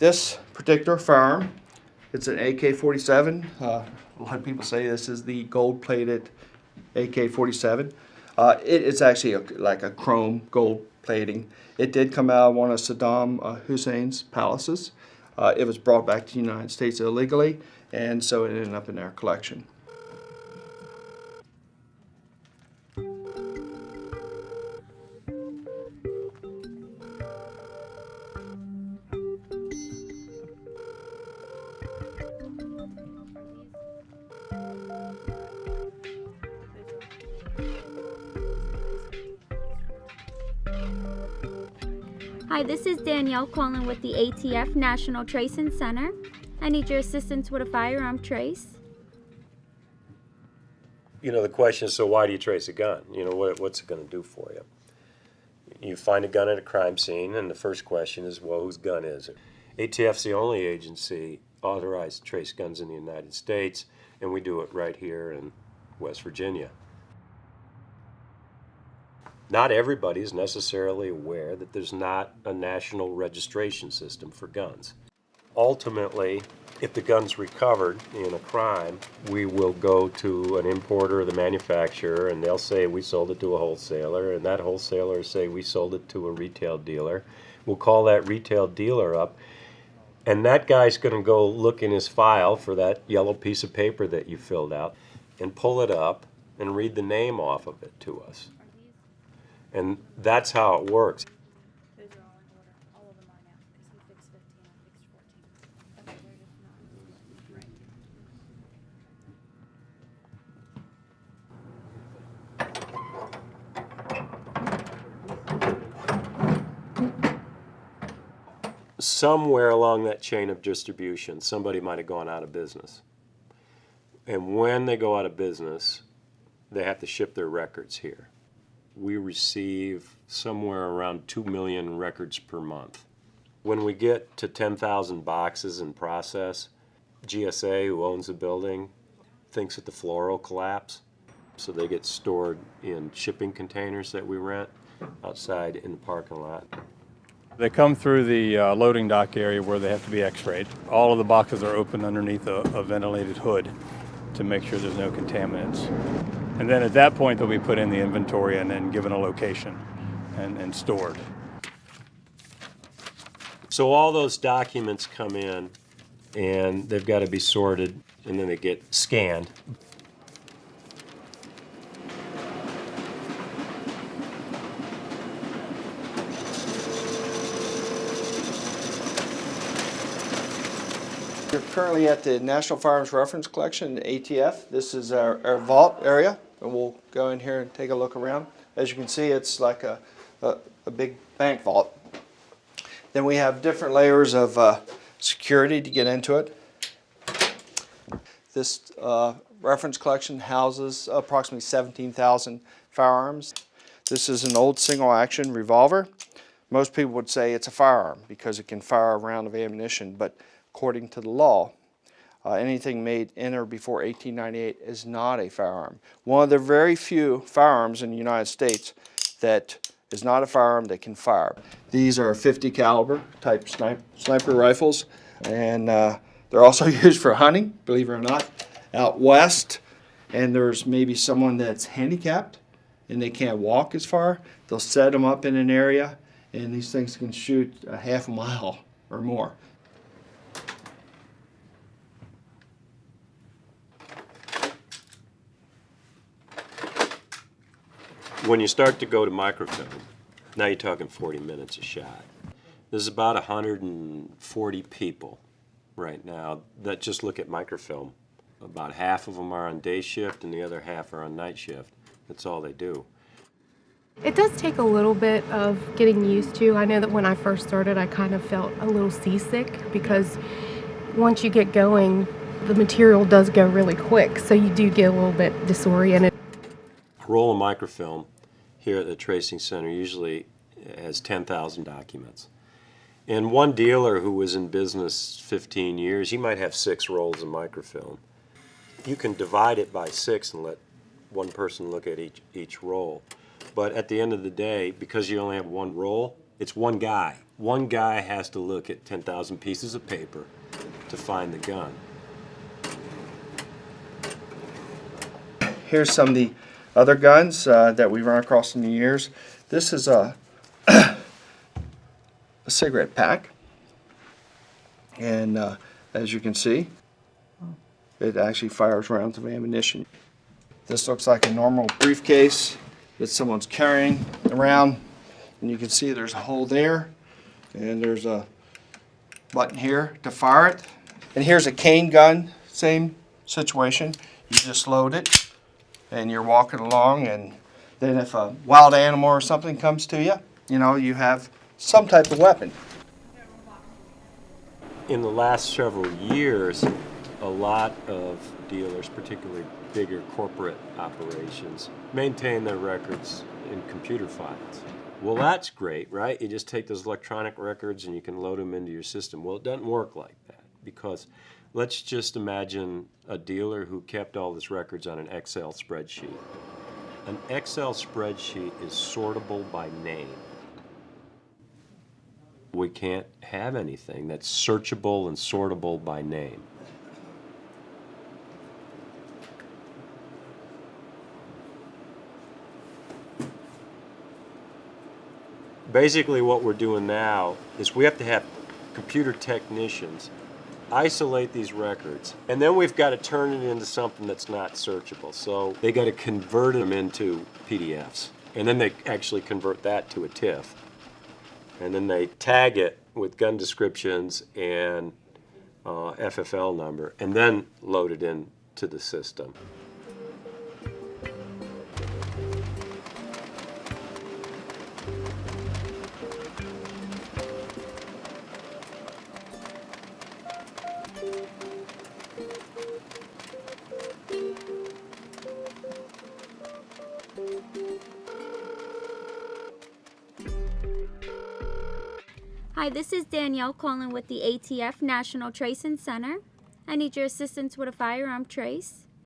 This particular firearm, it's an AK-47. A lot of people say this is the gold-plated AK-47. It's actually like a chrome gold plating. It did come out of one of Saddam Hussein's palaces. It was brought back to the United States illegally, and so it ended up in our collection. Hi, this is Danielle calling with the ATF National Tracing Center. I need your assistance with a firearm trace. You know, the question is, so why do you trace a gun? You know, what's it going to do for you? You find a gun at a crime scene, and the first question is, well, whose gun is it? ATF's the only agency authorized to trace guns in the United States, and we do it right here in West Virginia. Not everybody is necessarily aware that there's not a national registration system for guns. Ultimately, if the gun's recovered in a crime, we will go to an importer or the manufacturer, and they'll say we sold it to a wholesaler, and that wholesaler will say we sold it to a retail dealer. We'll call that retail dealer up, and that guy's going to go look in his file for that yellow piece of paper that you filled out and pull it up and read the name off of it to us. And that's how it works. Those are all in order. All of them are now, because he fixed 15, I fixed 14. Okay, they're just not. Right. Somewhere along that chain of distribution, somebody might have gone out of business. And when they go out of business, they have to ship their records here. We receive somewhere around 2 million records per month. When we get to 10,000 boxes in process, GSA, who owns the building, thinks that the floor will collapse. So they get stored in shipping containers that we rent outside in the parking lot. They come through the loading dock area where they have to be x-rayed. All of the boxes are open underneath a ventilated hood to make sure there's no contaminants. And then at that point, they'll be put in the inventory and then given a location and stored. So all those documents come in, and they've got to be sorted, and then they get scanned. We're currently at the National Firearms Reference Collection, ATF. This is our vault area, and we'll go in here and take a look around. As you can see, it's like a big bank vault. Then we have different layers of security to get into it. This reference collection houses approximately 17,000 firearms. This is an old single-action revolver. Most people would say it's a firearm because it can fire a round of ammunition, but according to the law, anything made in or before 1898 is not a firearm. One of the very few firearms in the United States that is not a firearm that can fire. These are 50 caliber type sniper rifles, and they're also used for hunting, believe it or not, out west. And there's maybe someone that's handicapped and they can't walk as far. They'll set them up in an area, and these things can shoot a half a mile or more. When you start to go to microfilm, now you're talking 40 minutes a shot. There's about 140 people right now that just look at microfilm. About half of them are on day shift and the other half are on night shift. That's all they do. It does take a little bit of getting used to. I know that when I first started, I kind of felt a little seasick because once you get going, the material does go really quick, so you do get a little bit disoriented. A roll of microfilm here at the Tracing Center usually has 10,000 documents. And one dealer who was in business 15 years, he might have 6 rolls of microfilm. You can divide it by 6 and let one person look at each roll. But at the end of the day, because you only have one roll, It's one guy. One guy has to look at 10,000 pieces of paper to find the gun. Here's some of the other guns that we've run across in the years. This is a cigarette pack, and as you can see, it actually fires rounds of ammunition. This looks like a normal briefcase that someone's carrying around, and you can see there's a hole there, and there's a button here to fire it. And here's a cane gun, same situation. You just load it, and you're walking along, and then if a wild animal or something comes to you, you know, you have some type of weapon. In the last several years, a lot of dealers, particularly bigger corporate operations, maintain their records in computer files. Well, that's great, right? You just take those electronic records and you can load them into your system. Well, it doesn't work like that, because let's just imagine a dealer who kept all his records on an Excel spreadsheet. An Excel spreadsheet is sortable by name. We can't have anything that's searchable and sortable by name. Basically what we're doing now is we have to have computer technicians isolate these records, and then we've got to turn it into something that's not searchable. So they got to convert them into PDFs, and then they actually convert that to a TIFF, and then they tag it with gun descriptions and FFL number, and then load it into the system. Hi, this is Danielle calling with the ATF National Tracing Center. I need your assistance with a firearm trace.